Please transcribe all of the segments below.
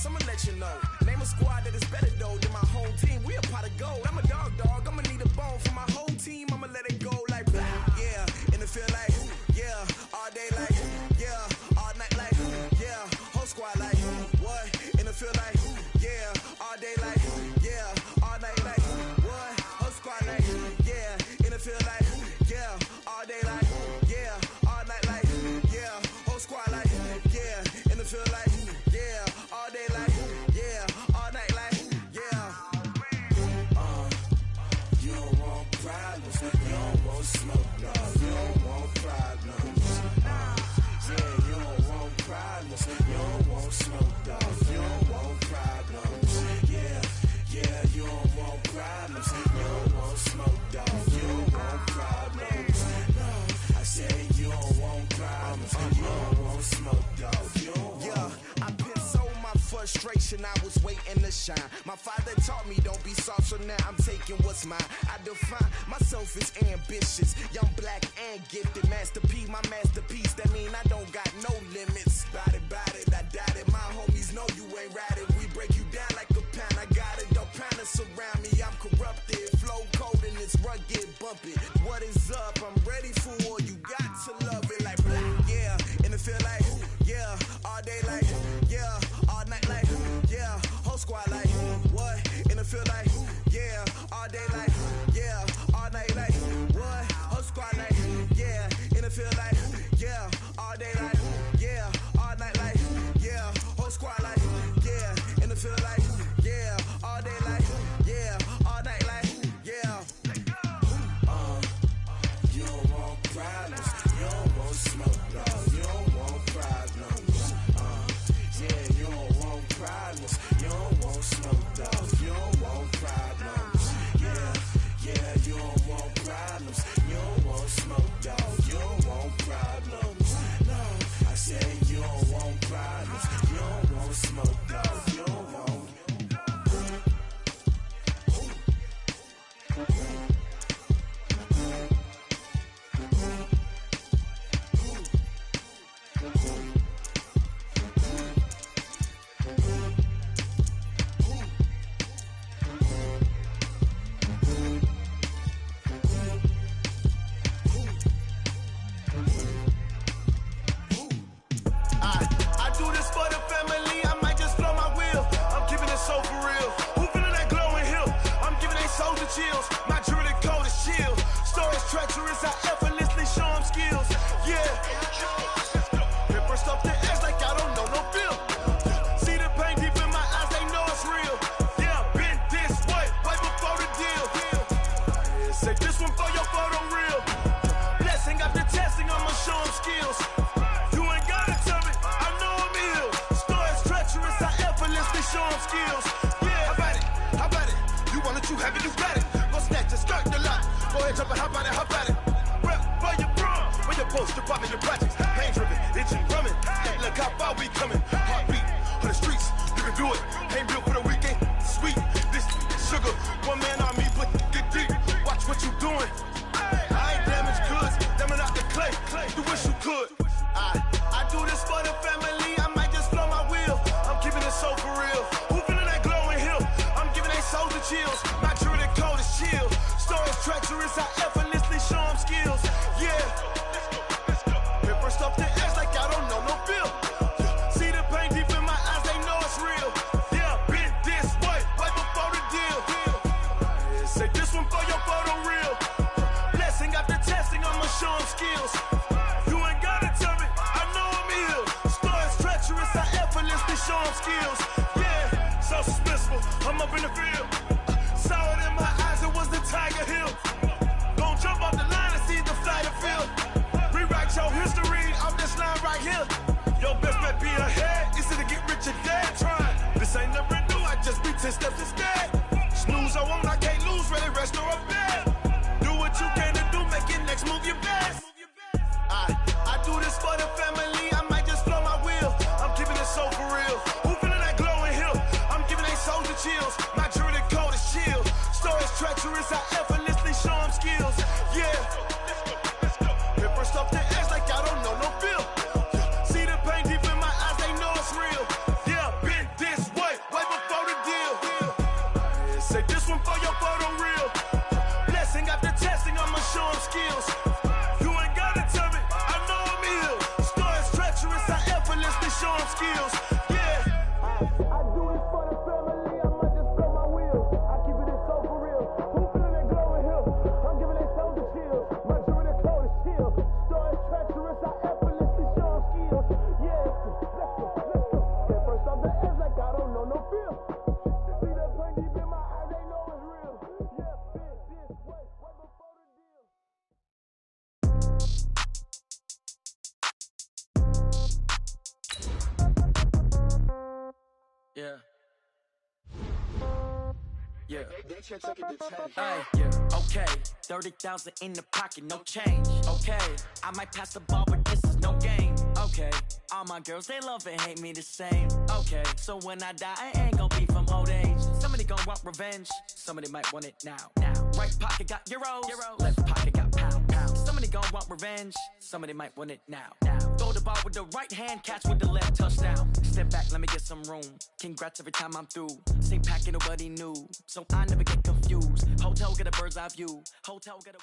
boss, I'ma let you know. Name a squad that is better though than my home team. We a pot of gold. I'm a dog. I'ma need a bone for my whole team. I'ma let it go like blah. Yeah, and it feel like yeah, all day like yeah, all night like yeah, whole squad like what? And it feel like yeah, all day like yeah, all night like what? Whole squad like yeah, and it feel like yeah, all day like yeah, all night like yeah, whole squad like yeah, and it feel like yeah, all day like yeah, all night like yeah. You don't want problems, you don't want smoke, dog. You don't want problems. Yeah, you don't want problems, you don't want smoke, dog. You don't want problems. Yeah, you don't want problems, you don't want smoke, dog. You don't want problems. No, I said you don't want problems, you don't want smoke, dog. You don't want. I pissed so my frustration, I was waiting to shine. My father taught me don't be soft, so now I'm taking what's mine. I define myself as ambitious, young, black, and gifted. Master P, my masterpiece. That mean I don't got no limits. Bout it, I doubt it. My homies know you ain't ratted. We break you down like a pound. I got it, dog pounders surround me. I'm corrupted, flow cold and it's rugged, bumpy. What is up? I'm ready for war. You got to love it like blah. Yeah, and it feel like yeah, all day like yeah, all night like yeah, whole squad like what? And it feel like yeah, all day like yeah, all night like what? Whole squad like yeah, and it feel like yeah, all day like yeah, all night like yeah, whole squad like yeah, and it feel like yeah, all day like yeah, all night like yeah. You don't want problems, you don't want smoke, dog. You don't want problems. Yeah, you don't want problems, you don't want smoke, dog. You don't want problems. Yeah, you don't want problems, you don't want smoke, dog. You don't want problems. No, I said you don't want problems, you don't want smoke, dog. You don't want. Chills, my jewelry code is chill. Stories treacherous, I effortlessly show them skills. Yeah, paper stuff to act like I don't know no feel. See the pain deep in my eyes, they know it's real. Yeah, been this way, right before the deal. Say this one for your photo real. Blessing after testing, I'ma show them skills. You ain't gotta tell me, I know I'm ill. Stories treacherous, I effortlessly show them skills. Yeah, how about it? You want it, you have it, you got it. Go snatch it, skirt the lot. Go ahead, jump it, hop on it. Rep for your prom, for your poster, popping your projects. Pain driven, itching, drumming. Look how far we coming. Heartbeat on the streets, you can do it. Ain't built for the weekend. Sweet, this sugar. One man on me, but get deep. Watch what you doing. I ain't damaged goods, damn it out the clay. You wish you could. I do this for the family. I might just flow my wheel. I'm keeping it so for real. Who feeling that glowing hill? I'm giving they souls the chills. My jewelry code is chill. Stories treacherous, I effortlessly show them skills. Yeah. Paper stuff to act like I don't know no feel. See the pain deep in my eyes, they know it's real. Yeah, been this way, right before the deal. Say this one for your photo real. Blessing after testing, I'ma show them skills. You ain't gotta tell me, I know I'm ill. Stories treacherous, I effortlessly show them skills. Yeah, so suspenseful, I'm up in the field. Saw it in my eyes, it was the Tiger Hill. Gon' jump off the line and see the flight of field. Rewrite your history off this line right here. Your best bet be ahead, easy to get rich or dead trying. This ain't never new, I just be 10 steps instead. Snooze, I won't, I can't lose, ready, rest or a bed. Do what you can to do, make your next move your best. I do this for the family, I might just flow my wheel. I'm keeping it so for real. Who feeling that glowing hill? I'm giving they souls the chills. My jewelry code is chill. Stories treacherous, I effortlessly show them skills. Yeah. Paper stuff to act like I don't know no feel. See the pain deep in my eyes, they know it's real. Yeah, been this way. edge like I don't know no fear. See that pain deep in my eyes, they know it's real. Yeah, fit this way, way before the deal. Yeah. Yeah. Yeah. Okay. 30,000 in the pocket, no change. Okay. I might pass the ball, but this is no game. Okay. All my girls, they love and hate me the same. Okay. So when I die, I ain't gonna be from old age. Somebody gonna want revenge. Somebody might want it now. Right pocket got euros. Left pocket got pounds. Somebody gonna want revenge. Somebody might want it now. Throw the ball with the right hand, catch with the left, touchdown. Step back, let me get some room. Congrats every time I'm through. Same packet, nobody knew. So I never get confused. Hotel get a bird's eye view. Hotel get a...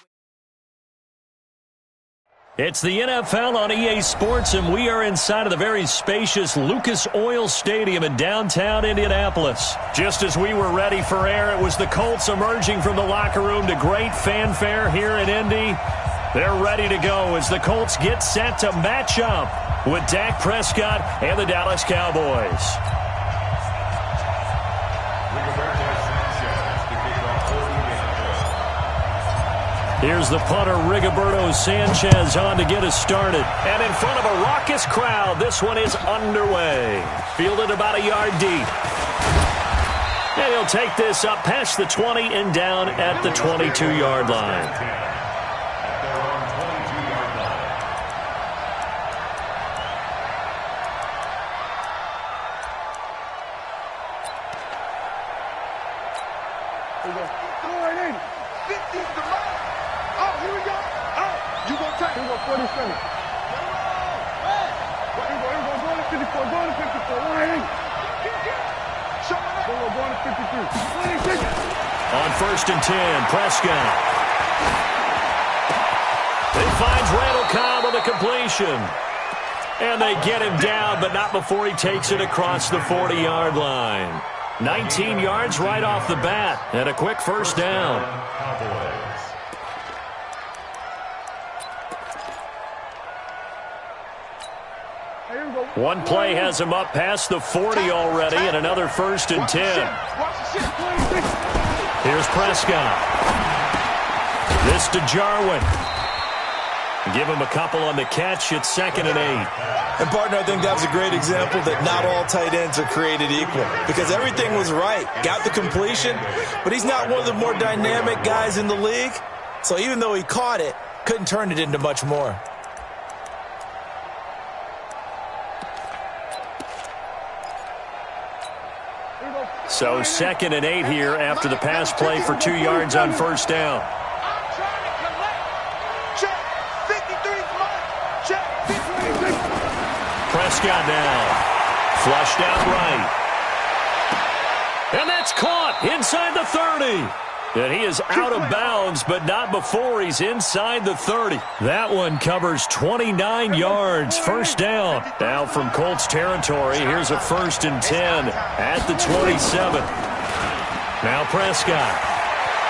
It's the NFL on EA Sports, and we are inside of the very spacious Lucas Oil Stadium in downtown Indianapolis. Just as we were ready for air, it was the Colts emerging from the locker room to great fanfare here in Indy. They're ready to go as the Colts get set to match up with Dak Prescott and the Dallas Cowboys. Here's the punter, Rigoberto Sanchez, on to get us started. And in front of a raucous crowd, this one is underway. Fielded about a yard deep. And he'll take this up past the 20 and down at the 22-yard line. On 1st and 10, Prescott. He finds Randall Cobb on the completion. And they get him down, but not before he takes it across the 40-yard line. 19 yards right off the bat, and a quick first down. One play has him up past the 40 already, and another 1st and 10. Here's Prescott. This to Jarwin. Give him a couple on the catch. It's 2nd and 8. And, partner, I think that was a great example that not all tight ends are created equal because everything was right. Got the completion, but he's not one of the more dynamic guys in the league. So even though he caught it, couldn't turn it into much more. So 2nd and 8 here after the pass play for 2 yards on 1st down. Prescott now. Flushed out right. And that's caught inside the 30. And he is out of bounds, but not before he's inside the 30. That one covers 29 yards. 1st down. Now from Colts territory, here's a 1st and 10 at the 27. Now Prescott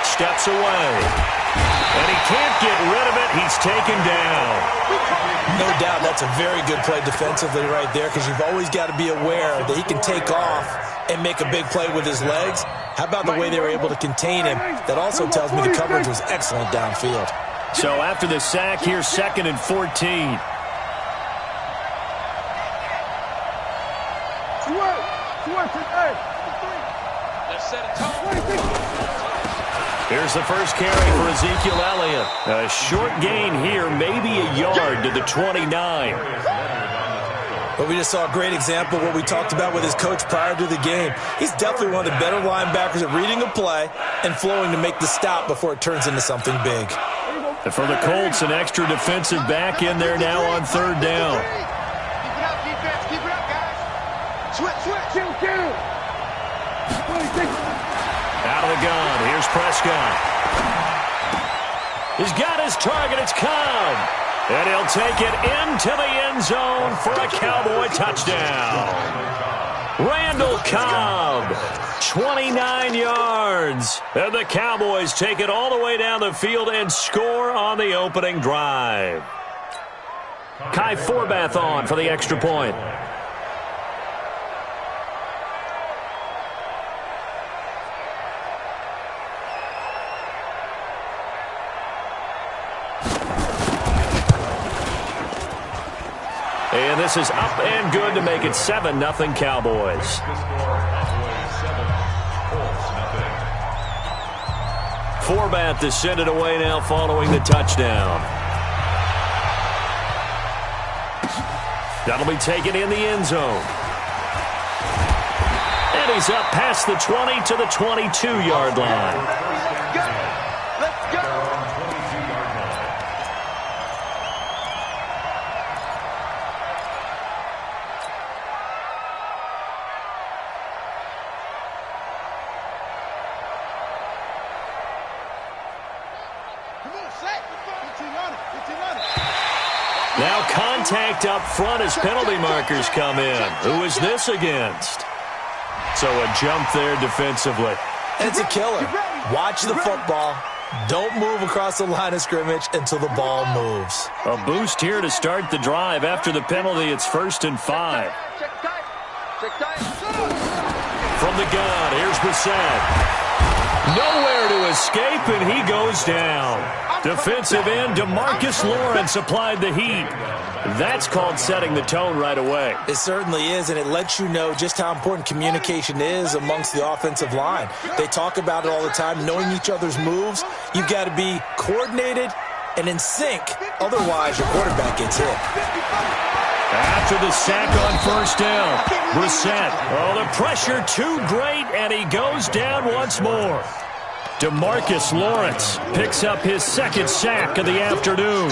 steps away. And he can't get rid of it. He's taken down. No doubt that's a very good play defensively right there because you've always got to be aware that he can take off and make a big play with his legs. How about the way they were able to contain him? That also tells me the coverage was excellent downfield. So after the sack, here's 2nd and 14. Here's the first carry for Ezekiel Elliott. A short gain here, maybe a yard to the 29. But we just saw a great example of what we talked about with his coach prior to the game. He's definitely one of the better linebackers at reading a play and flowing to make the stop before it turns into something big. And for the Colts, an extra defensive back in there now on 3rd down. Keep it up, defense. Keep it up, guys. Switch. Out of the gun. Here's Prescott. He's got his target. It's Cobb. And he'll take it into the end zone for a Cowboy touchdown. Randall Cobb, 29 yards. And the Cowboys take it all the way down the field and score on the opening drive. Kai Forbath on for the extra point. pass is up and good to make it 7-0 Cowboys. Forbath to send it away now following the touchdown. That'll be taken in the end zone. And he's up past the 20 to the 22-yard line. Let's go. Now contact up front as penalty markers come in. Who is this against? So a jump there defensively. It's a killer. Watch the football. Don't move across the line of scrimmage until the ball moves. A boost here to start the drive. After the penalty, it's 1st and 5. From the gun, here's Brissett. Nowhere to escape, and he goes down. Defensive end DeMarcus Lawrence applied the heat. That's called setting the tone right away. It certainly is, and it lets you know just how important communication is amongst the offensive line. They talk about it all the time, knowing each other's moves. You've got to be coordinated and in sync. Otherwise, your quarterback gets hit. After the sack on 1st down, Brissett. Oh, the pressure too great, and he goes down once more. DeMarcus Lawrence picks up his 2nd sack of the afternoon.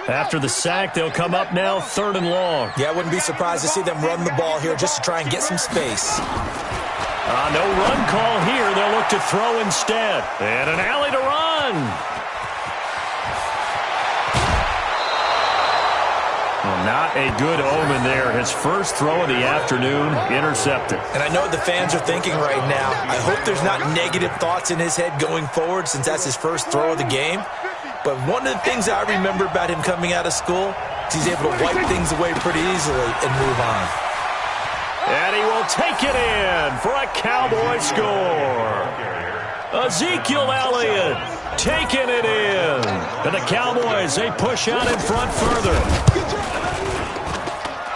After the sack, they'll come up now 3rd and long. Yeah, I wouldn't be surprised to see them run the ball here just to try and get some space. No run call here. They'll look to throw instead. And an alley to run. Well, not a good omen there. His first throw of the afternoon intercepted. And I know what the fans are thinking right now. I hope there's not negative thoughts in his head going forward since that's his first throw of the game. But one of the things I remember about him coming out of school is he's able to wipe things away pretty easily and move on. And he will take it in for a Cowboy score. Ezekiel Elliott taking it in. And the Cowboys, they push out in front further.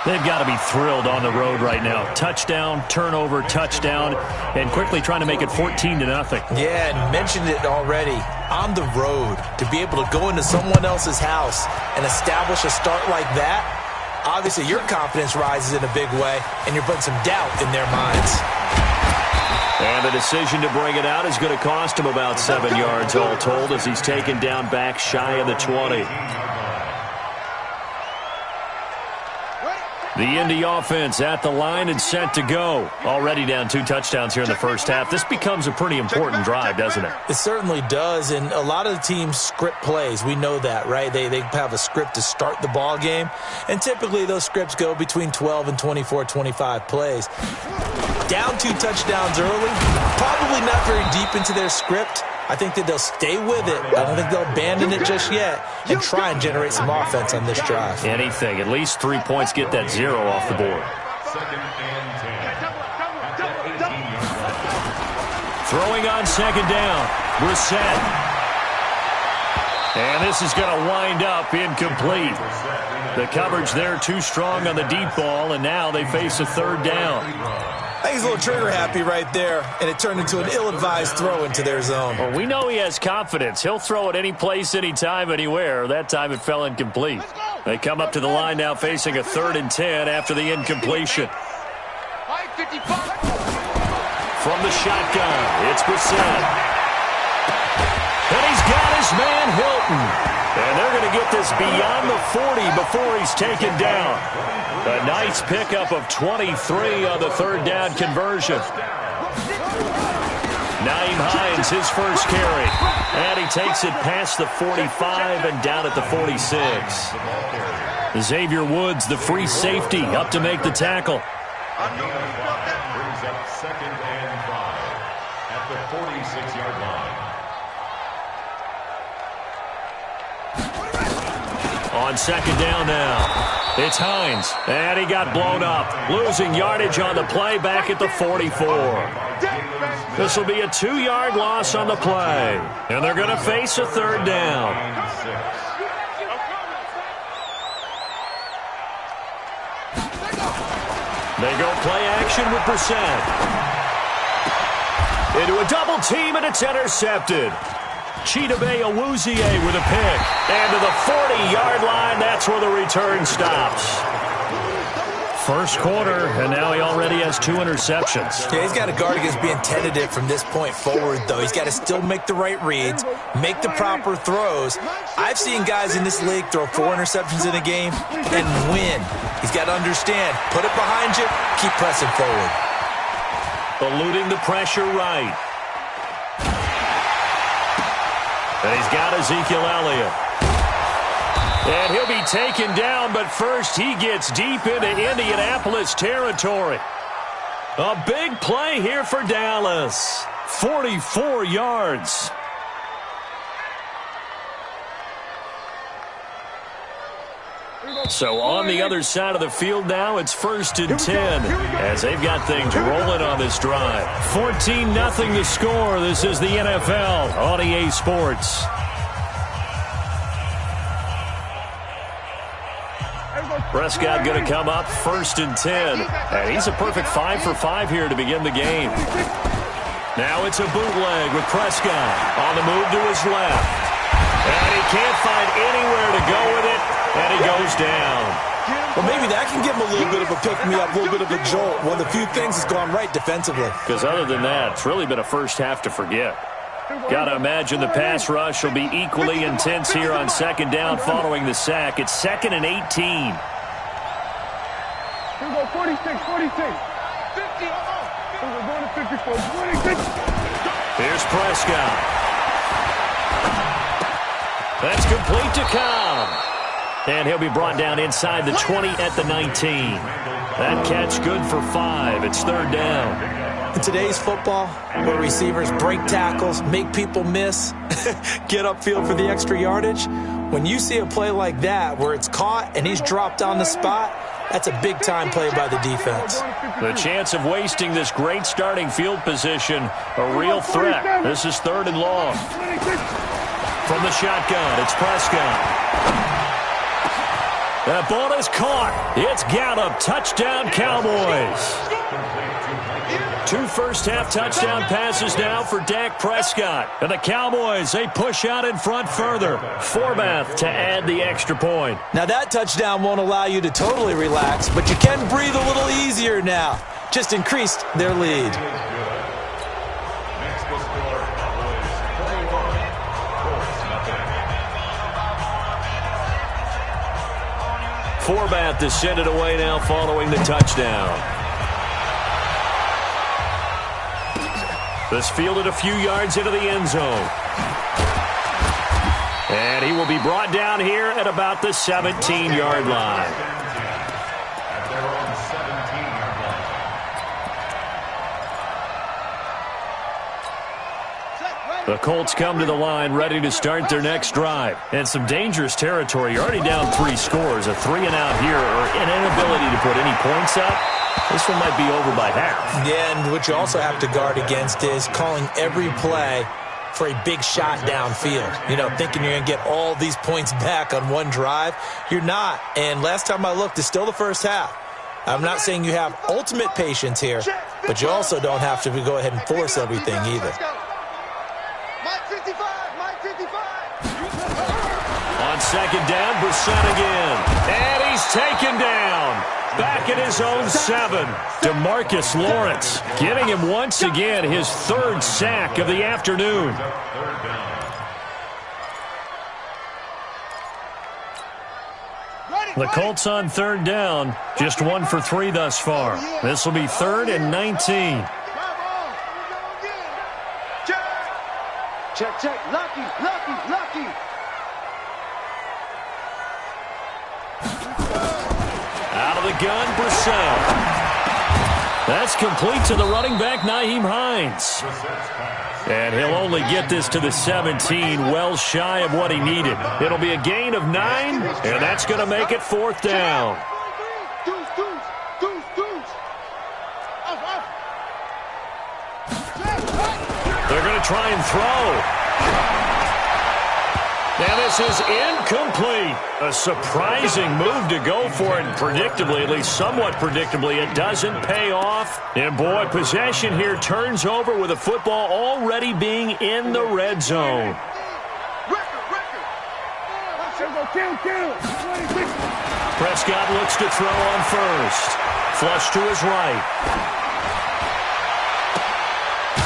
They've got to be thrilled on the road right now. Touchdown, turnover, touchdown, and quickly trying to make it 14-0. Yeah, and mentioned it already. On the road, to be able to go into someone else's house and establish a start like that, obviously your confidence rises in a big way, and you're putting some doubt in their minds. And the decision to bring it out is going to cost him about 7 yards all told as he's taken down back shy of the 20. The Indy offense at the line and set to go. Already down 2 touchdowns here in the first half. This becomes a pretty important drive, doesn't it? It certainly does, and a lot of the teams script plays. We know that, right? They have a script to start the ball game, and typically those scripts go between 12 and 24, 25 plays. Down 2 touchdowns early, probably not very deep into their script. I think that they'll stay with it. I don't think they'll abandon it just yet and try and generate some offense on this drive. Anything. At least 3 points, get that 0 off the board. Throwing on 2nd down. Brissett. And this is going to wind up incomplete. The coverage there too strong on the deep ball, and now they face a 3rd down. I think he's a little trigger happy right there, and it turned into an ill-advised throw into their zone. Well, we know he has confidence. He'll throw it any place, anytime, anywhere. That time it fell incomplete. They come up to the line now facing a 3rd and 10 after the incompletion. From the shotgun, it's Brissett. And he's got his man Hilton. And they're going to get this beyond the 40 before he's taken down. A nice pickup of 23 on the 3rd down conversion. Nyheim Hines, his first carry. And he takes it past the 45 and down at the 46. Xavier Woods, the free safety, up to make the tackle. Brings up 2nd and 5 at the 46-yard line. On 2nd down now. It's Hines, and he got blown up. Losing yardage on the play back at the 44. This will be a 2-yard loss on the play, and they're going to face a 3rd down. They go play action with Brissett. Into a double team, and it's intercepted. Chidobe Awuzie with a pick. And to the 40-yard line, that's where the return stops. First quarter, and now he already has 2 interceptions. Yeah, he's got to guard against being tentative from this point forward, though. He's got to still make the right reads, make the proper throws. I've seen guys in this league throw 4 interceptions in a game and win. He's got to understand, put it behind you, keep pressing forward. Eluding the pressure right. And he's got Ezekiel Elliott. And he'll be taken down, but first he gets deep into Indianapolis territory. A big play here for Dallas. 44 yards. So on the other side of the field now, it's 1st and 10 as they've got things rolling on this drive. 14-0 the score. This is the NFL on EA Sports. Prescott going to come up 1st and 10. And he's a perfect 5 for 5 here to begin the game. Now it's a bootleg with Prescott on the move to his left. And he can't find anywhere to go with it. And he goes down. Well, maybe that can give him a little bit of a pick-me-up, a little bit of a jolt. One of the few things that's gone right defensively. Because other than that, it's really been a first half to forget. Got to imagine the pass rush will be equally intense here on 2nd down following the sack. It's 2nd and 18. Here we go, 46, 50. We're going to 54, 46. Here's Prescott. That's complete to Cobb. And he'll be brought down inside the 20 at the 19. That catch good for 5. It's 3rd down. In today's football, where receivers break tackles, make people miss, get upfield for the extra yardage, when you see a play like that where it's caught and he's dropped on the spot, that's a big-time play by the defense. The chance of wasting this great starting field position, a real threat. This is 3rd and long. From the shotgun, it's Prescott. That ball is caught. It's Gallup. Touchdown, Cowboys. 2 first-half touchdown passes now for Dak Prescott. And the Cowboys, they push out in front further. Forbath to add the extra point. Now that touchdown won't allow you to totally relax, but you can breathe a little easier now. Just increased their lead. Forbath to send it away now following the touchdown. This fielded a few yards into the end zone. And he will be brought down here at about the 17-yard line. The Colts come to the line ready to start their next drive. And some dangerous territory. You're already down 3 scores. A 3-and-out here or an inability to put any points up. This one might be over by half. Yeah, and what you also have to guard against is calling every play for a big shot downfield. You know, thinking you're going to get all these points back on one drive. You're not. And last time I looked, it's still the first half. I'm not saying you have ultimate patience here, but you also don't have to go ahead and force everything either. On 2nd down, Brissett again. And he's taken down. Back at his own 7. DeMarcus Lawrence giving him once again his 3rd sack of the afternoon. The Colts on 3rd down, just 1 for 3 thus far. This will be 3rd and 19. Check. Lucky. Out of the gun, Brissett. That's complete to the running back, Nyheim Hines. And he'll only get this to the 17, well shy of what he needed. It'll be a gain of 9, and that's going to make it 4th down. They're going to try and throw. And this is incomplete. A surprising move to go for it, and predictably, at least somewhat predictably, it doesn't pay off. And boy, possession here turns over with a football already being in the red zone. Prescott looks to throw on first. Flush to his right.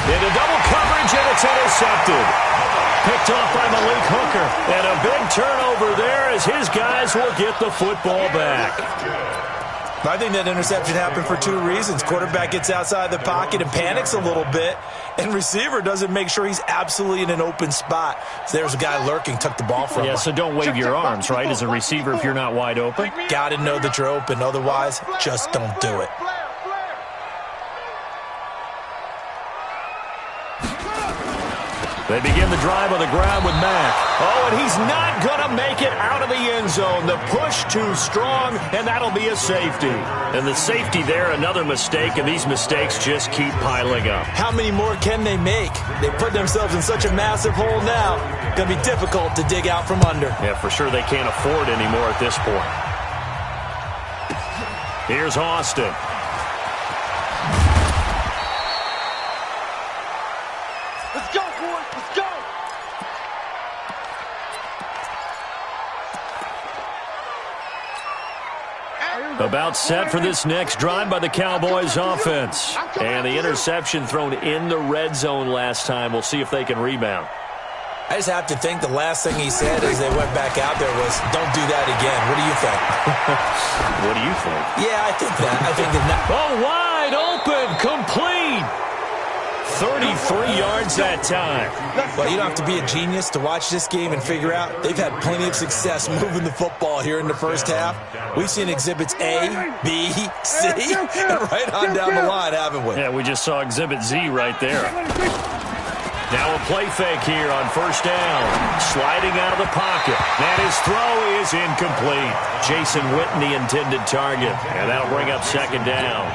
Into double coverage, and it's intercepted. Picked off by Malik Hooker. And a big turnover there as his guys will get the football back. I think that interception happened for two reasons. Quarterback gets outside the pocket and panics a little bit, and receiver doesn't make sure he's absolutely in an open spot. So there's a guy lurking, took the ball from him. Yeah, so don't wave your arms, right, as a receiver if you're not wide open. Got to know that you're open. Otherwise, just don't do it. They begin the drive on the ground with Mack. Oh, and he's not going to make it out of the end zone. The push too strong, and that'll be a safety. And the safety there, another mistake, and these mistakes just keep piling up. How many more can they make? They put themselves in such a massive hole now. Going to be difficult to dig out from under. Yeah, for sure they can't afford anymore at this point. Here's Austin. Let's go, boys. Let's go. About set for this next drive by the Cowboys offense. And the interception thrown in the red zone last time. We'll see if they can rebound. I just have to think the last thing he said as they went back out there was, don't do that again. What do you think? What do you think? Yeah, I think that. I think that. Oh, wide open, complete. 33 yards that time. Well, you don't have to be a genius to watch this game and figure out they've had plenty of success moving the football here in the first half. We've seen exhibits A, B, C, and right on down the line, haven't we? Yeah, we just saw exhibit Z right there. Now a play fake here on first down. Sliding out of the pocket. And his throw is incomplete. Jason Witten, the intended target. And that'll bring up second down.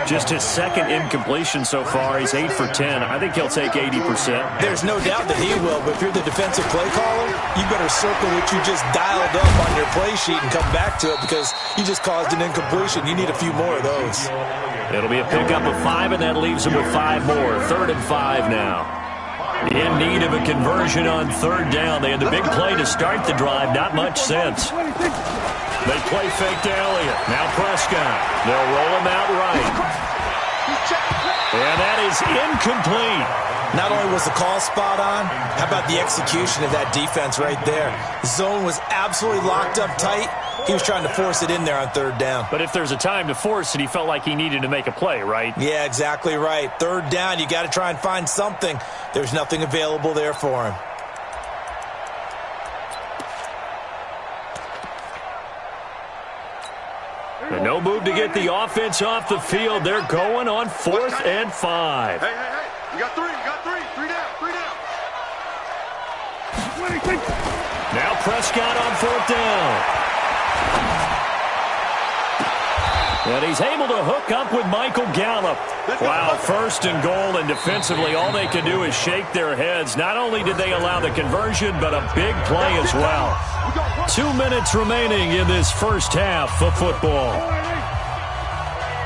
Just his second incompletion so far. He's 8 for 10. I think he'll take 80%. There's no doubt that he will, but if you're the defensive play caller, you better circle what you just dialed up on your play sheet and come back to it because you just caused an incompletion. You need a few more of those. It'll be a pickup of 5, and that leaves him with 5 more. 3rd and 5 now. In need of a conversion on third down. They had the big play to start the drive. Not much sense. They play fake to Elliott. Now Prescott. They'll roll him out right. And that is incomplete. Not only was the call spot on, how about the execution of that defense right there? The zone was absolutely locked up tight. He was trying to force it in there on third down. But if there's a time to force it, he felt like he needed to make a play, right? Yeah, exactly right. Third down, you got to try and find something. There's nothing available there for him. And no move to get the offense off the field. They're going on 4th and 5. Hey. You got 3. You got 3. 3 down. 3 down. Now Prescott on 4th down. And he's able to hook up with Michael Gallup. Wow, 1st and goal, and defensively all they can do is shake their heads. Not only did they allow the conversion, but a big play as well. 2 minutes remaining in this first half of football.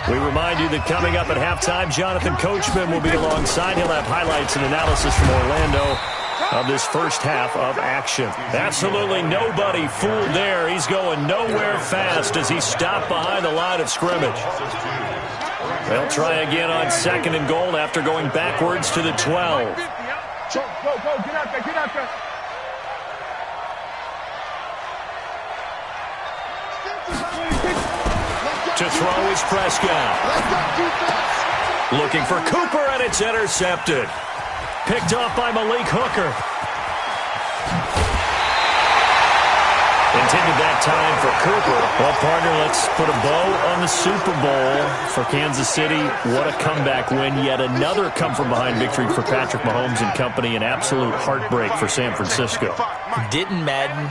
We remind you that coming up at halftime, Jonathan Coachman will be alongside. He'll have highlights and analysis from Orlando of this first half of action. Absolutely nobody fooled there. He's going nowhere fast as he's stopped behind the line of scrimmage. They'll try again on 2nd and goal after going backwards to the 12. Go, get out there. To throw is Prescott. Looking for Cooper, and it's intercepted. Picked off by Malik Hooker. Intended that time for Cooper. Well, partner, let's put a bow on the Super Bowl for Kansas City. What a comeback win. Yet another come-from-behind victory for Patrick Mahomes and company. An absolute heartbreak for San Francisco. Didn't Madden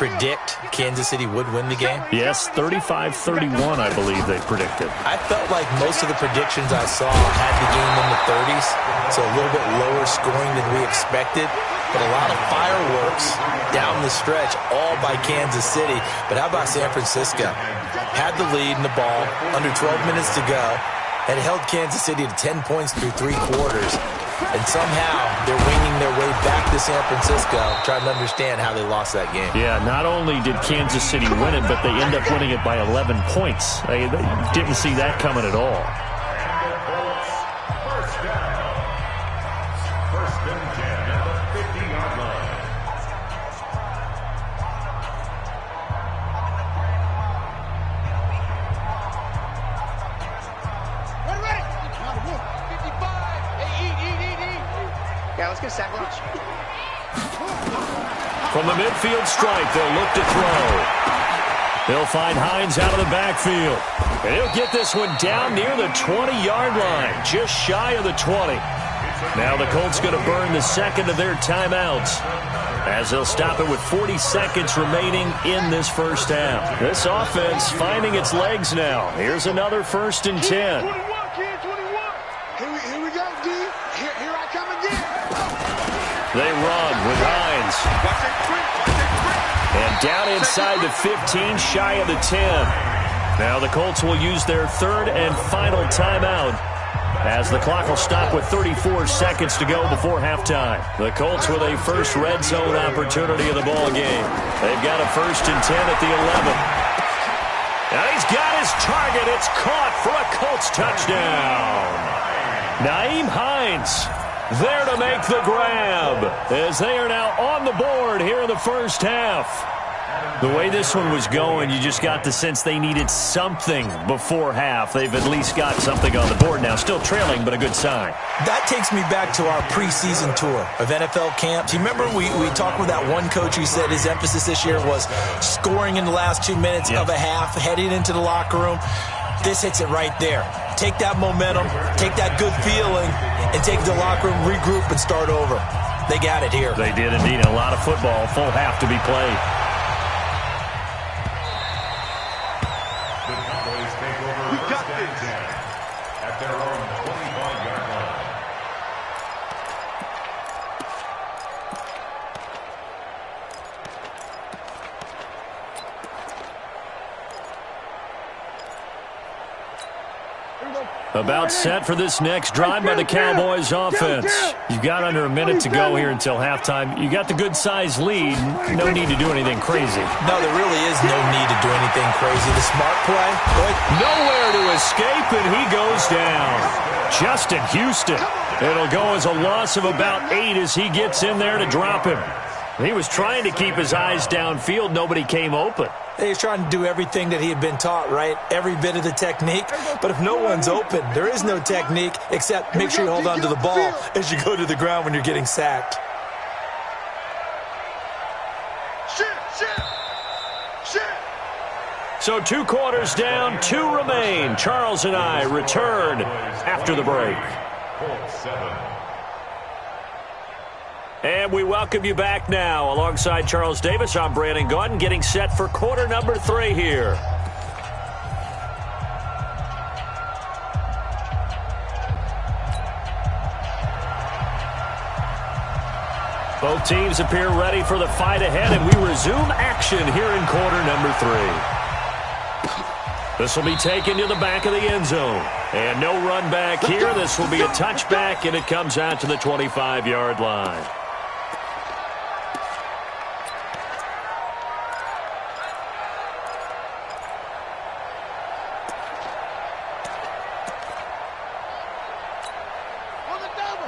predict Kansas City would win the game? Yes, 35-31, I believe they predicted. I felt like most of the predictions I saw had the game in the 30s, so a little bit lower scoring than we expected. But a lot of fireworks down the stretch, all by Kansas City. But how about San Francisco? Had the lead in the ball, under 12 minutes to go, had held Kansas City to 10 points through 3 quarters. And somehow they're winging their way back to San Francisco, trying to understand how they lost that game. Yeah, not only did Kansas City win it, but they end up winning it by 11 points. They didn't see that coming at all. First and 10 at the 50-yard line. Yeah, let's get a sack lunch. From the midfield stripe, they'll look to throw. They'll find Hines out of the backfield. And he'll get this one down near the 20-yard line, just shy of the 20. Now the Colts going to burn the second of their timeouts as they'll stop it with 40 seconds remaining in this first half. This offense finding its legs now. Here's another 1st and 10. 21, kid, 21. Here we go, D. Here I come again. They run with Hines. And down inside the 15, shy of the 10. Now the Colts will use their 3rd and final timeout as the clock will stop with 34 seconds to go before halftime. The Colts with a first red zone opportunity of the ball game. They've got a 1st and 10 at the 11. Now he's got his target. It's caught for a Colts touchdown. Nyheim Hines there to make the grab as they are now on the board here in the first half. The way this one was going, you just got the sense they needed something before half. They've at least got something on the board now. Still trailing, but a good sign. That takes me back to our preseason tour of NFL camps. You remember we talked with that one coach who said his emphasis this year was scoring in the last 2 minutes of a half, heading into the locker room. This hits it right there. Take that momentum, take that good feeling, and take the locker room, regroup, and start over. They got it here. They did indeed. A lot of football, full half to be played. The Cowboys take over first and 10 at their own 25-yard line. About set for this next drive by the Cowboys offense. You've got under a minute to go here until halftime. You got the good-sized lead. No need to do anything crazy. No, there really is no need to do anything crazy. The smart play. Nowhere to escape, and he goes down. Justin Houston. It'll go as a loss of about 8 as he gets in there to drop him. He was trying to keep his eyes downfield. Nobody came open. He was trying to do everything that he had been taught, right? Every bit of the technique. But if no one's open, there is no technique except make sure you hold on to the ball as you go to the ground when you're getting sacked. So 2 quarters down, 2 remain. Charles and I return after the break. And we welcome you back now. Alongside Charles Davis, I'm Brandon Gaudin, getting set for quarter number 3 here. Both teams appear ready for the fight ahead, and we resume action here in quarter number 3. This will be taken to the back of the end zone. And no run back here. This will be a touchback, and it comes out to the 25-yard line.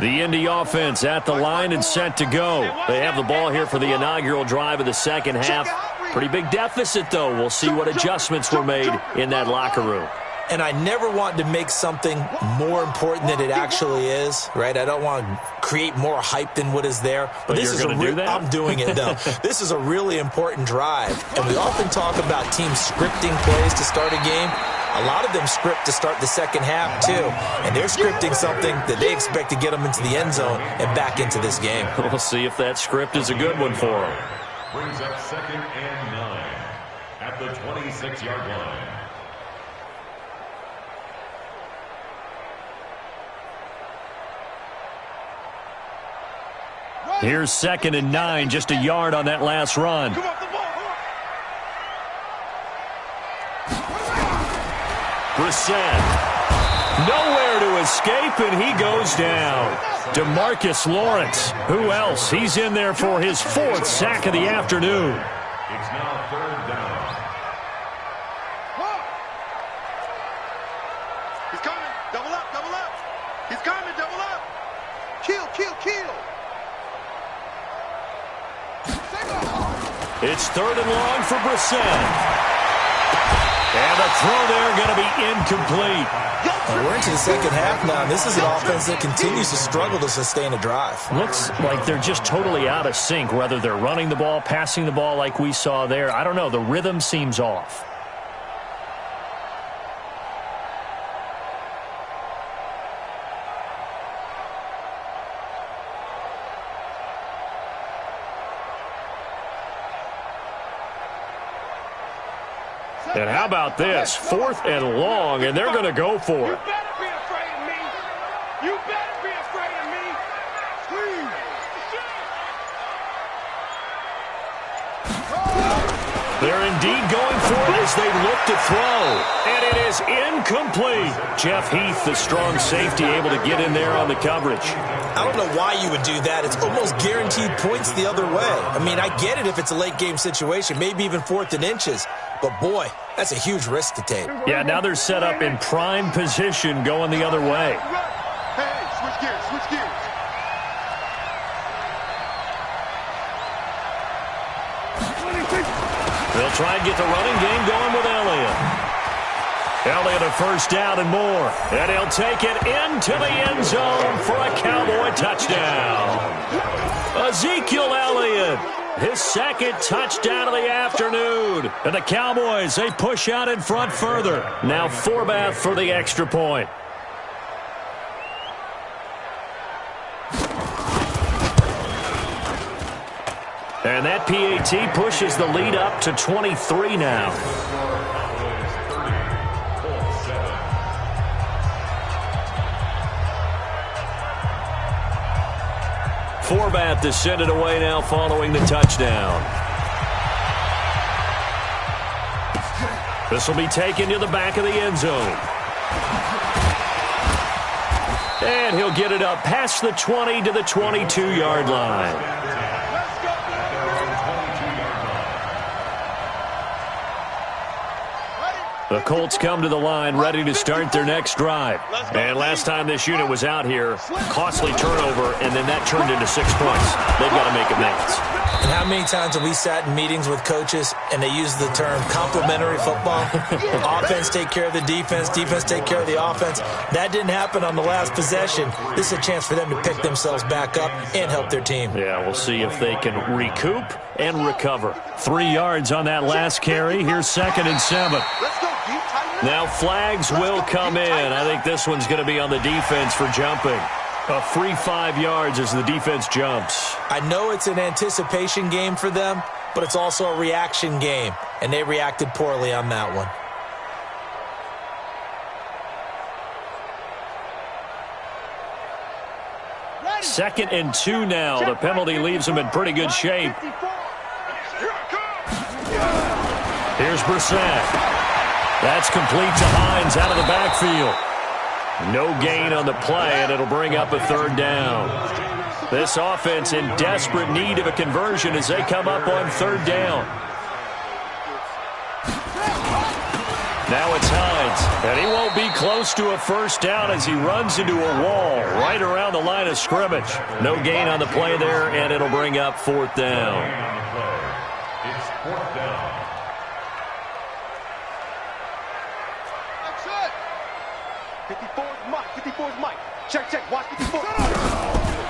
The Indy offense at the line and set to go. They have the ball here for the inaugural drive of the second half. Pretty big deficit, though. We'll see what adjustments were made in that locker room. And I never want to make something more important than it actually is, right? I don't want to create more hype than what is there. But this is I'm doing it, though. This is a really important drive. And we often talk about teams scripting plays to start a game. A lot of them script to start the second half, too. And they're scripting something that they expect to get them into the end zone and back into this game. We'll see if that script is a good one for them. Brings up 2nd and 9 at the 26-yard line. Here's 2nd and 9, just a yard on that last run. Brissett, nowhere to escape, and he goes down. DeMarcus Lawrence, who else? He's in there for his 4th sack of the afternoon. It's now 3rd down. He's coming. Double up, double up. He's coming, double up. Kill, kill, kill. It's 3rd and long for Brissett. And the throw there going to be incomplete. Well, we're into the second half now. This is an offense that continues to struggle to sustain a drive. Looks like they're just totally out of sync, whether they're running the ball, passing the ball like we saw there. I don't know. The rhythm seems off. And how about this? 4th and long, and they're going to go for it. You better be afraid of me. You better be afraid of me. They're indeed going for it as they look to throw. And it is incomplete. Jeff Heath, the strong safety, able to get in there on the coverage. I don't know why you would do that. It's almost guaranteed points the other way. I mean, I get it if it's a late game situation, maybe even 4th and inches. But, boy, that's a huge risk to take. Yeah, now they're set up in prime position going the other way. Hey, switch gears, switch gears. They'll try and get the running game going with Elliott. Elliott a 1st down and more. And he'll take it into the end zone for a Cowboy touchdown. Ezekiel Elliott, his 2nd touchdown of the afternoon. And the Cowboys, they push out in front further. Now Forbath for the extra point. And that PAT pushes the lead up to 23 now. Forbath to send it away now following the touchdown. This will be taken to the back of the end zone. And he'll get it up past the 20 to the 22-yard line. The Colts come to the line ready to start their next drive. And last time this unit was out here, costly turnover, and then that turned into 6 points. They've got to make amends. And how many times have we sat in meetings with coaches and they use the term complementary football? Offense take care of the defense, defense take care of the offense. That didn't happen on the last possession. This is a chance for them to pick themselves back up and help their team. Yeah, we'll see if they can recoup and recover. 3 yards on that last carry. Here's 2nd and 7. Now flags will come in. I think this one's going to be on the defense for jumping. A free 5 yards as the defense jumps. I know it's an anticipation game for them, but it's also a reaction game, and they reacted poorly on that one. Second and 2 now. The penalty leaves them in pretty good shape. Here's Brissett. That's complete to Hines out of the backfield. No gain on the play, and it'll bring up a 3rd down. This offense in desperate need of a conversion as they come up on 3rd down. Now it's Hines, and he won't be close to a 1st down as he runs into a wall right around the line of scrimmage. No gain on the play there, and it'll bring up 4th down. It's 4th down. Check, check, watch 54.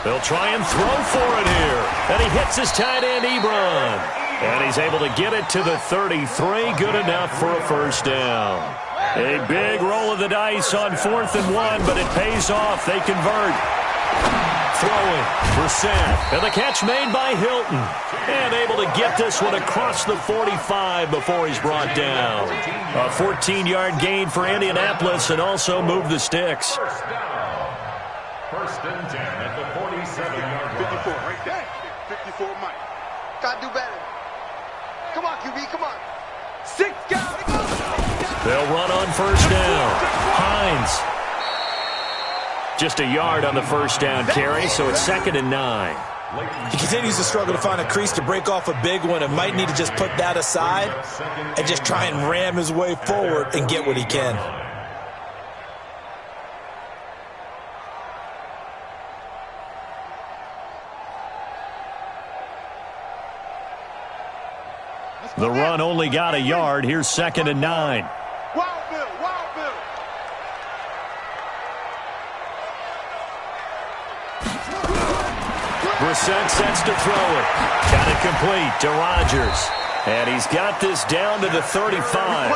They'll try and throw for it here. And he hits his tight end, Ebron. And he's able to get it to the 33. Good enough for a 1st down. A big roll of the dice on 4th and 1, but it pays off. They convert. Throwing, Brissett, and the catch made by Hilton. And able to get this one across the 45 before he's brought down. A 14-yard gain for Indianapolis and also moved the sticks. First and 10 at the 47-yard line. 54, right there. 54, Mike. Gotta do better. Come on, QB, come on. 6 guys. They'll run on first down. Hines. Just a yard on the first down carry, so it's 2nd and 9. He continues to struggle to find a crease to break off a big one and might need to just put that aside and just try and ram his way forward and get what he can. The run only got a yard. Here's 2nd and 9. Wild Bill, Wild Bill. Brissett sets to throw it. Got it complete to Rodgers. And he's got this down to the 35.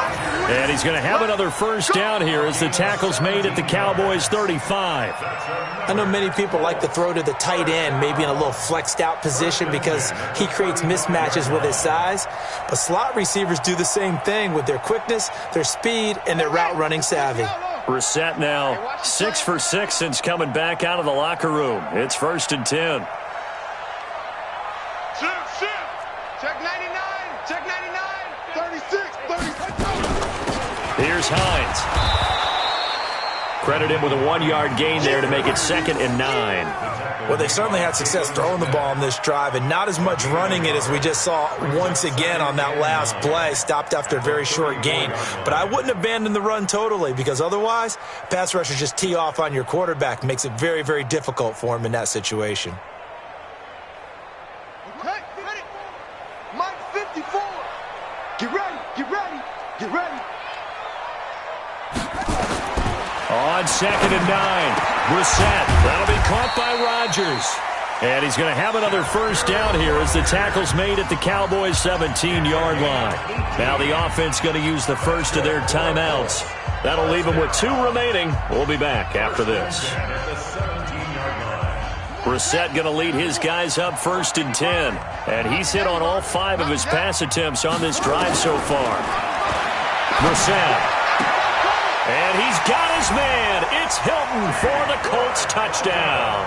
And he's going to have another first down here as the tackle's made at the Cowboys' 35. I know many people like to throw to the tight end, maybe in a little flexed out position because he creates mismatches with his size. But slot receivers do the same thing with their quickness, their speed, and their route running savvy. Brissett now 6 for 6 since coming back out of the locker room. It's 1st and 10. Check 99, check 99, 36, 36. Here's Hines. Credit him with a 1-yard gain there to make it 2nd and 9. Well, they certainly had success throwing the ball on this drive and not as much running it as we just saw once again on that last play. Stopped after a very short gain. But I wouldn't abandon the run totally because otherwise, pass rushers just tee off on your quarterback. Makes it very, very difficult for him in that situation. Okay, ready. Mike 54. Get ready, get ready, get ready. On 2nd and 9, Brissett. That'll be caught by Rodgers. And he's going to have another first down here as the tackle's made at the Cowboys' 17-yard line. Now the offense going to use the first of their timeouts. That'll leave them with 2 remaining. We'll be back after this. Brissett going to lead his guys up 1st and 10. And he's hit on all 5 of his pass attempts on this drive so far. Brissett. And he's got his man. It's Hilton for the Colts touchdown.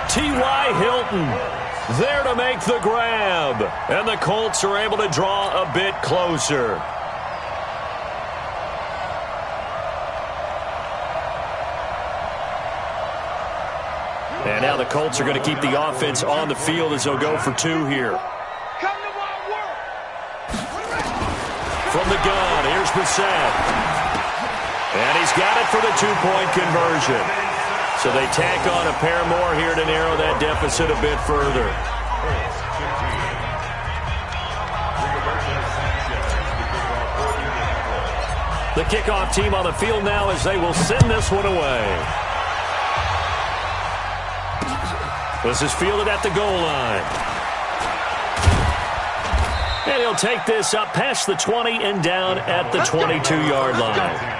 T.Y. Hilton there to make the grab. And the Colts are able to draw a bit closer. And now the Colts are going to keep the offense on the field as they'll go for 2 here. From the gun, here's Brissett. And he's got it for the 2-point conversion. So they tack on a pair more here to narrow that deficit a bit further. The kickoff team on the field now as they will send this one away. This is fielded at the goal line. And he'll take this up past the 20 and down at the 22-yard line.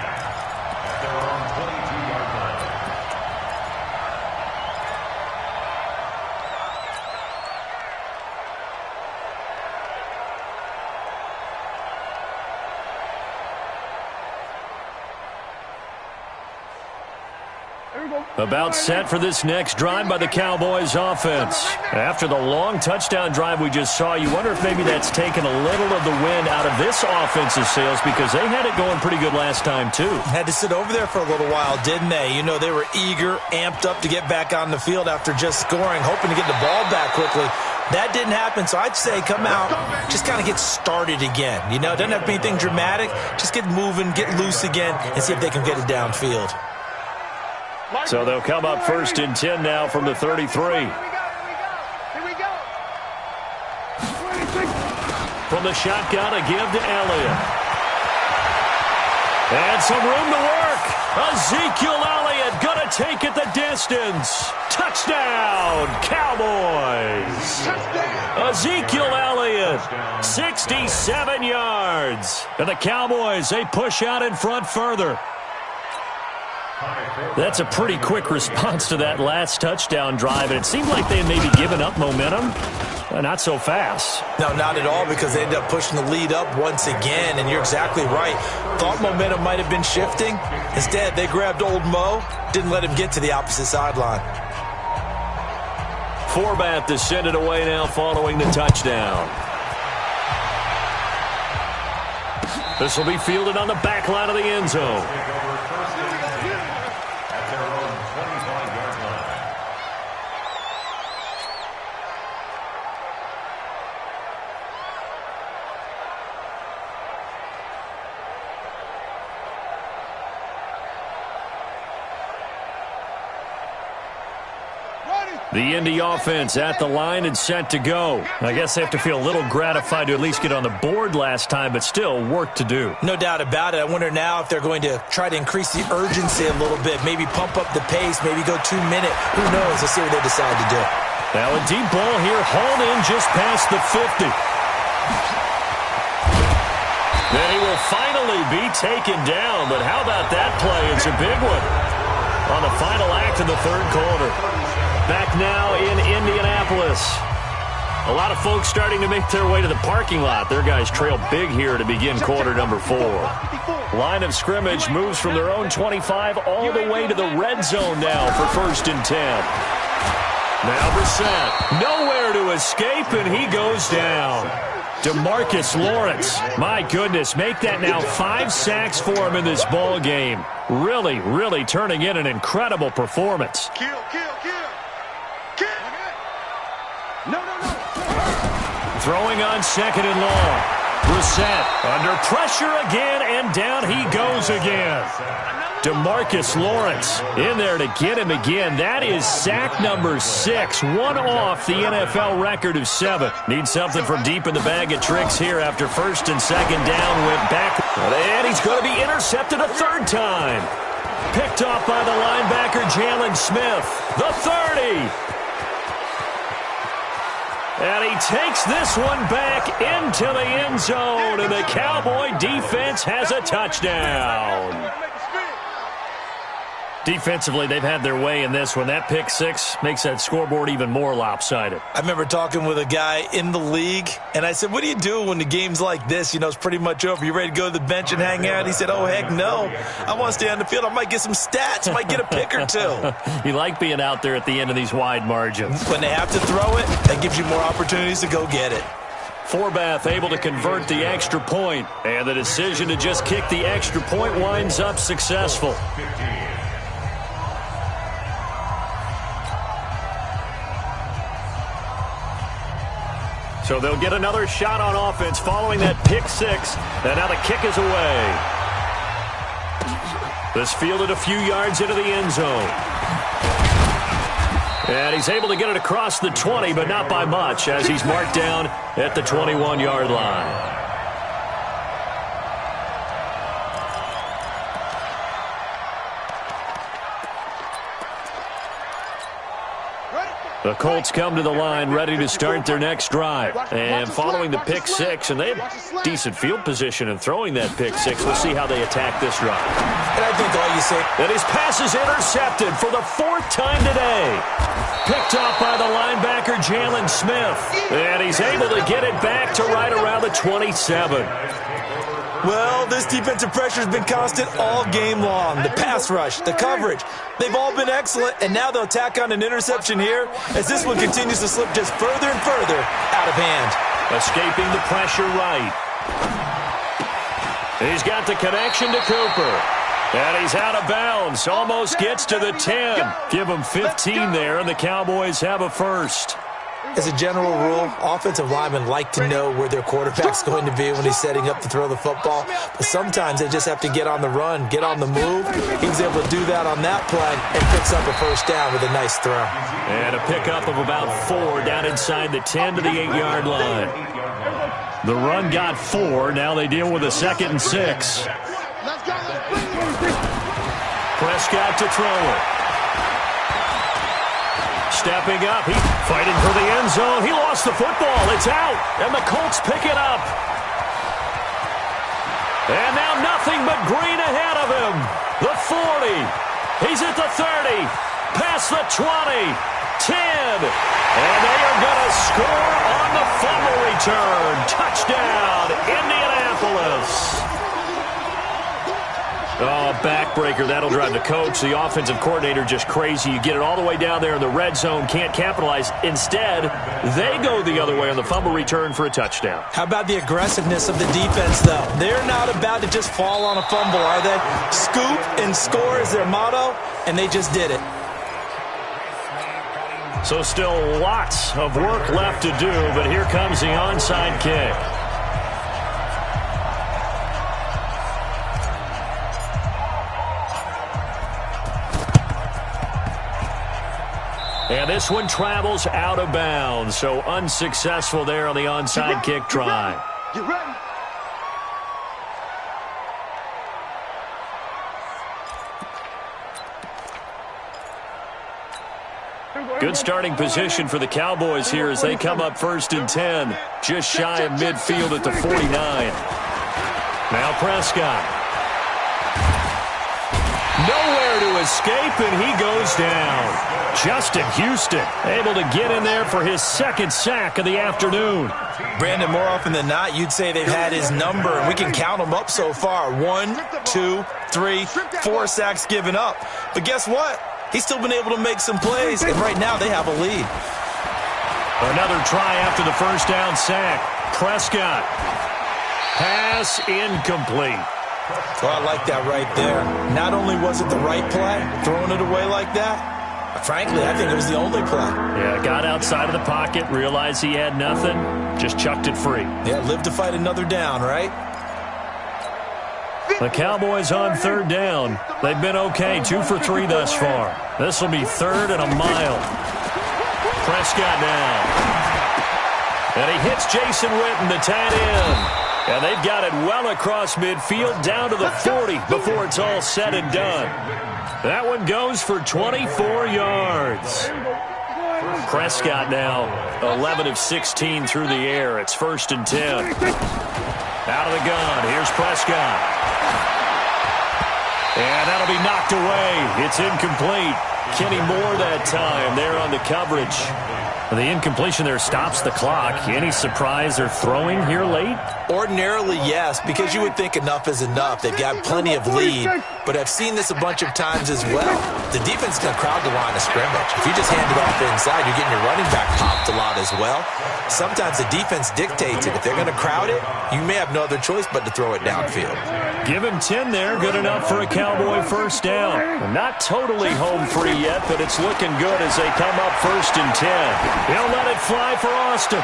About set for this next drive by the Cowboys offense. After the long touchdown drive we just saw, you wonder if maybe that's taken a little of the wind out of this offensive sails because they had it going pretty good last time too. Had to sit over there for a little while, didn't they? You know, they were eager, amped up to get back on the field after just scoring, hoping to get the ball back quickly. That didn't happen, so I'd say come out, just kind of get started again. You know, it doesn't have to be anything dramatic. Just get moving, get loose again, and see if they can get it downfield. So they'll come up 1st and 10 now from the 33. Here we go. From the shotgun, a give to Elliott. And some room to work. Ezekiel Elliott going to take it the distance. Touchdown, Cowboys. Ezekiel Elliott, 67 yards. And the Cowboys, they push out in front further. That's a pretty quick response to that last touchdown drive, and it seemed like they had maybe given up momentum. Not so fast. No, not at all, because they ended up pushing the lead up once again, and you're exactly right. Thought momentum might have been shifting. Instead, they grabbed old Mo, didn't let him get to the opposite sideline. Forbath to send it away now following the touchdown. This will be fielded on the back line of the end zone. The Indy offense at the line and set to go. I guess they have to feel a little gratified to at least get on the board last time, but still work to do. No doubt about it. I wonder now if they're going to try to increase the urgency a little bit, maybe pump up the pace, maybe go 2 minute. Who knows? Let's see what they decide to do. Now a deep ball here, hauled in just past the 50. Then he will finally be taken down, but how about that play? It's a big one on the final act of the third quarter. Back now in Indianapolis. A lot of folks starting to make their way to the parking lot. Their guys trail big here to begin quarter number 4. Line of scrimmage moves from their own 25 all the way to the red zone now for 1st and 10. Now Brissett. Nowhere to escape, and he goes down. DeMarcus Lawrence. My goodness, make that now 5 sacks for him in this ball game. Really, really turning in an incredible performance. Kill. Throwing on 2nd and long. Brissett under pressure again, and down he goes again. DeMarcus Lawrence in there to get him again. That is sack number 6, one off the NFL record of 7. Need something from deep in the bag of tricks here after 1st and 2nd down. Went back, and he's going to be intercepted a 3rd time. Picked off by the linebacker Jalen Smith. The 30. And he takes this one back into the end zone, and the Cowboy defense has a touchdown. Defensively, they've had their way in this one. That pick 6 makes that scoreboard even more lopsided. I remember talking with a guy in the league, and I said, what do you do when the game's like this? You know, it's pretty much over. You ready to go to the bench and hang out? He said, oh, heck no. I want to stay on the field. I might get some stats. I might get a pick or 2. You like being out there at the end of these wide margins. When they have to throw it, that gives you more opportunities to go get it. Forbath able to convert the extra point, and the decision to just kick the extra point winds up successful. So they'll get another shot on offense following that pick 6. And now the kick is away. This fielded a few yards into the end zone. And he's able to get it across the 20, but not by much, as he's marked down at the 21-yard line. The Colts come to the line ready to start their next drive. And following the pick 6, and they have decent field position in throwing that pick 6. We'll see how they attack this drive. And I think all you say... And his pass is intercepted for the 4th time today. Picked off by the linebacker Jalen Smith. And he's able to get it back to right around the 27. Well, this defensive pressure has been constant all game long. The pass rush, the coverage, they've all been excellent, and now they'll tack on an interception here as this one continues to slip just further and further out of hand. Escaping the pressure right. He's got the connection to Cooper. And he's out of bounds. Almost gets to the 10. Give him 15 there, and the Cowboys have a first. As a general rule, offensive linemen like to know where their quarterback's going to be when he's setting up to throw the football. But sometimes they just have to get on the run, get on the move. He was able to do that on that play and picks up a 1st down with a nice throw. And a pickup of about 4 down inside the 10 to the 8-yard line. The run got 4. Now they deal with a 2nd and 6. Prescott to throw it. Stepping up, he's fighting for the end zone. He lost the football. It's out, and the Colts pick it up. And now nothing but green ahead of him. The 40. He's at the 30, past the 20, 10, and they are going to score on the fumble return. Touchdown, Indianapolis. Oh, backbreaker. That'll drive the coach, the offensive coordinator, just crazy. You get it all the way down there in the red zone, can't capitalize. Instead, they go the other way on the fumble return for a touchdown. How about the aggressiveness of the defense, though? They're not about to just fall on a fumble, are they? Scoop and score is their motto, and they just did it. So still lots of work left to do, but here comes the onside kick. And this one travels out of bounds, so unsuccessful there on the onside kick try. You ready? Good starting position for the Cowboys here as they come up 1st and 10, just shy of midfield at the 49. Now Prescott. Nowhere to escape, and he goes down. Justin Houston able to get in there for his 2nd sack of the afternoon. Brandon, more often than not, you'd say they've had his number, and we can count them up so far. 1, 2, 3, 4 sacks given up. But guess what? He's still been able to make some plays, and right now they have a lead. Another try after the 1st down sack. Prescott. Pass incomplete. Well, I like that right there. Not only was it the right play, throwing it away like that, frankly, I think it was the only play. Yeah, got outside of the pocket, realized he had nothing, just chucked it free. Yeah, live to fight another down, right? The Cowboys on 3rd down. They've been okay, 2 for 3 thus far. This will be 3rd and a mile. Prescott now. And he hits Jason Witten, the tight end. And they've got it well across midfield, down to the 40 before it's all said and done. That one goes for 24 yards. Prescott now 11 of 16 through the air. It's 1st and 10. Out of the gun. Here's Prescott. And that'll be knocked away. It's incomplete. Kenny Moore that time there on the coverage. The incompletion there stops the clock. Any surprise they're throwing here late? Ordinarily, yes, because you would think enough is enough. They've got plenty of lead, but I've seen this a bunch of times as well. The defense can crowd the line of scrimmage. If you just hand it off inside, you're getting your running back popped a lot as well. Sometimes the defense dictates it. If they're going to crowd it, you may have no other choice but to throw it downfield. Give him 10 there. Good enough for a Cowboy 1st down. Not totally home free yet, but it's looking good as they come up 1st and 10. He'll let it fly for Austin.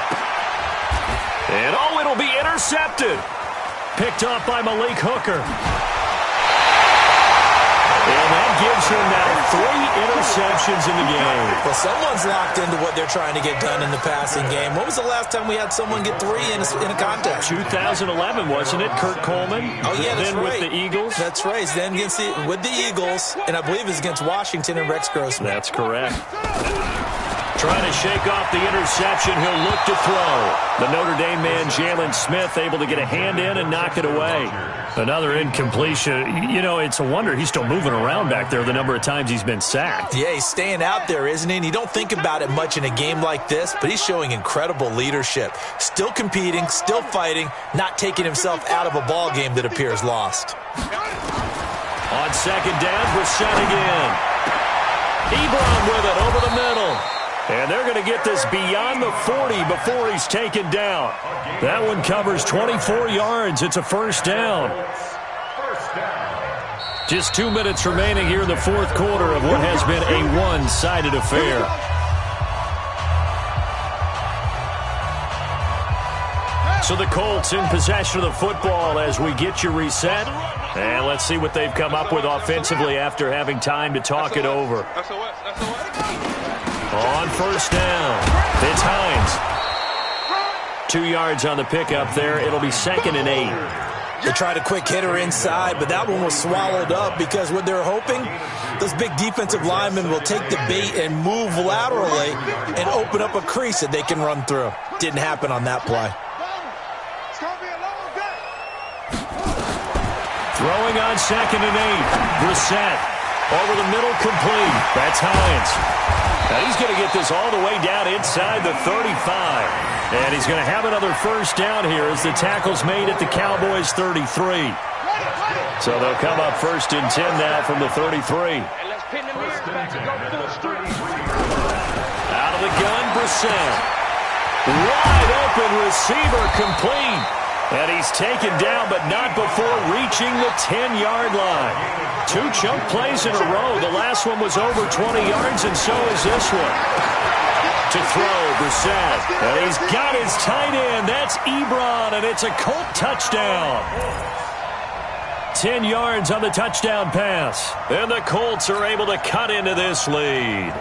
And oh, it'll be intercepted. Picked off by Malik Hooker. And that gives him now 3 interceptions in the game. Well, someone's locked into what they're trying to get done in the passing game. When was the last time we had someone get 3 in a contest? 2011, wasn't it? Kurt Coleman. Oh, yeah, that's then right. with the Eagles. That's right. Then with the Eagles, and I believe it's against Washington and Rex Grossman. That's correct. Trying to shake off the interception. He'll look to throw. The Notre Dame man, Jalen Smith, able to get a hand in and knock it away. Another incompletion. You know, it's a wonder he's still moving around back there the number of times he's been sacked. Yeah, he's staying out there, isn't he? And you don't think about it much in a game like this, but he's showing incredible leadership. Still competing, still fighting, not taking himself out of a ball game that appears lost. On 2nd down, Brissett again. Ebron with it over the middle. And they're going to get this beyond the 40 before he's taken down. That one covers 24 yards. It's a 1st down. Just 2 minutes remaining here in the 4th quarter of what has been a one-sided affair. So the Colts in possession of the football as we get you reset. And let's see what they've come up with offensively after having time to talk it over. On 1st down, it's Hines. 2 yards on the pickup there. It'll be 2nd and 8. They tried a quick hitter inside, but that one was swallowed up because what they're hoping, those big defensive linemen will take the bait and move laterally and open up a crease that they can run through. Didn't happen on that play. Throwing on 2nd and 8. Brissett Over the middle, complete. That's Hines. Now he's going to get this all the way down inside the 35. And he's going to have another first down here as the tackle's made at the Cowboys' 33. So they'll come up 1st and 10 now from the 33. Out of the gun, Brissett. Wide open receiver, complete. And he's taken down, but not before reaching the 10-yard line. 2 chunk plays in a row. The last one was over 20 yards, and so is this one. To throw, Brissett. And he's got his tight end. That's Ebron, and it's a Colt touchdown. 10 yards on the touchdown pass. And the Colts are able to cut into this lead.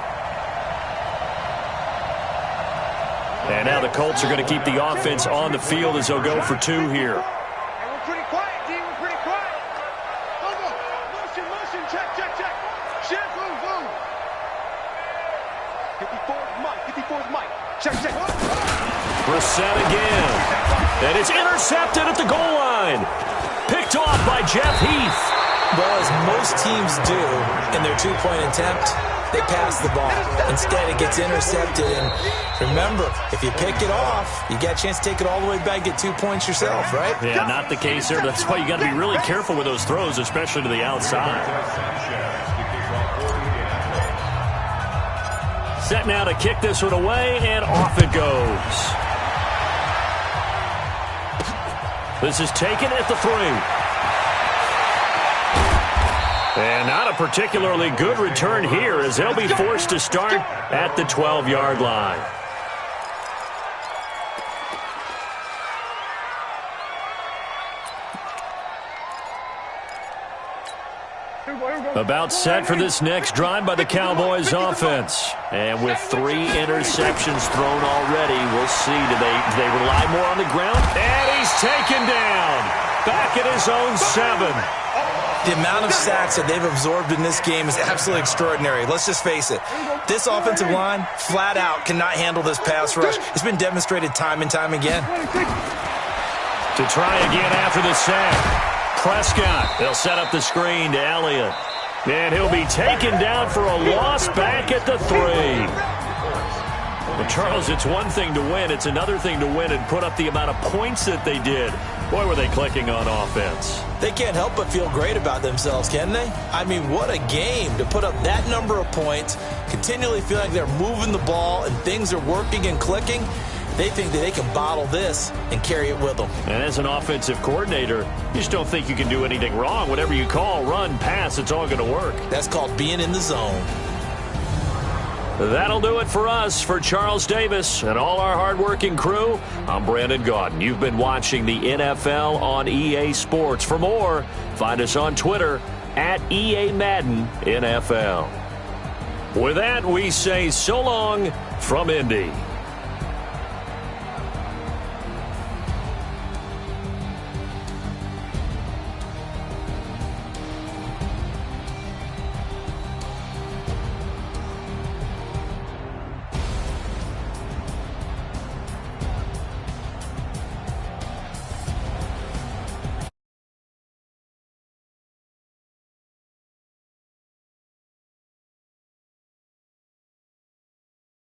And now the Colts are going to keep the offense on the field as they'll go for 2 here. We're pretty quiet, D. We're pretty quiet. Go. Motion. Check. Shift, move. 54's Mike. Check. Brissett again. And it's intercepted at the goal line. Picked off by Jeff Heath. Well, as most teams do in their 2-point attempt, they pass the ball. Instead, it gets intercepted. And remember, if you pick it off, you get a chance to take it all the way back, get 2 points yourself, right? Yeah, not the case there. That's why you got to be really careful with those throws, especially to the outside. Set now to kick this one away, and off it goes. This is taken at the 3. And not a particularly good return here as they'll be forced to start at the 12-yard line. About set for this next drive by the Cowboys offense. And with 3 interceptions thrown already, we'll see. Do they rely more on the ground? And he's taken down. Back at his own 7. The amount of sacks that they've absorbed in this game is absolutely extraordinary. Let's just face it. This offensive line, flat out, cannot handle this pass rush. It's been demonstrated time and time again. To try again after the sack. Prescott, they'll set up the screen to Elliott. And he'll be taken down for a loss back at the 3. Well, Charles, it's one thing to win. It's another thing to win and put up the amount of points that they did. Boy, were they clicking on offense. They can't help but feel great about themselves, can they? I mean, what a game to put up that number of points, continually feel like they're moving the ball and things are working and clicking. They think that they can bottle this and carry it with them. And as an offensive coordinator, you just don't think you can do anything wrong. Whatever you call, run, pass, it's all going to work. That's called being in the zone. That'll do it for us. For Charles Davis and all our hardworking crew, I'm Brandon Gaudin. You've been watching the NFL on EA Sports. For more, find us on Twitter at EA Madden NFL. With that, we say so long from Indy.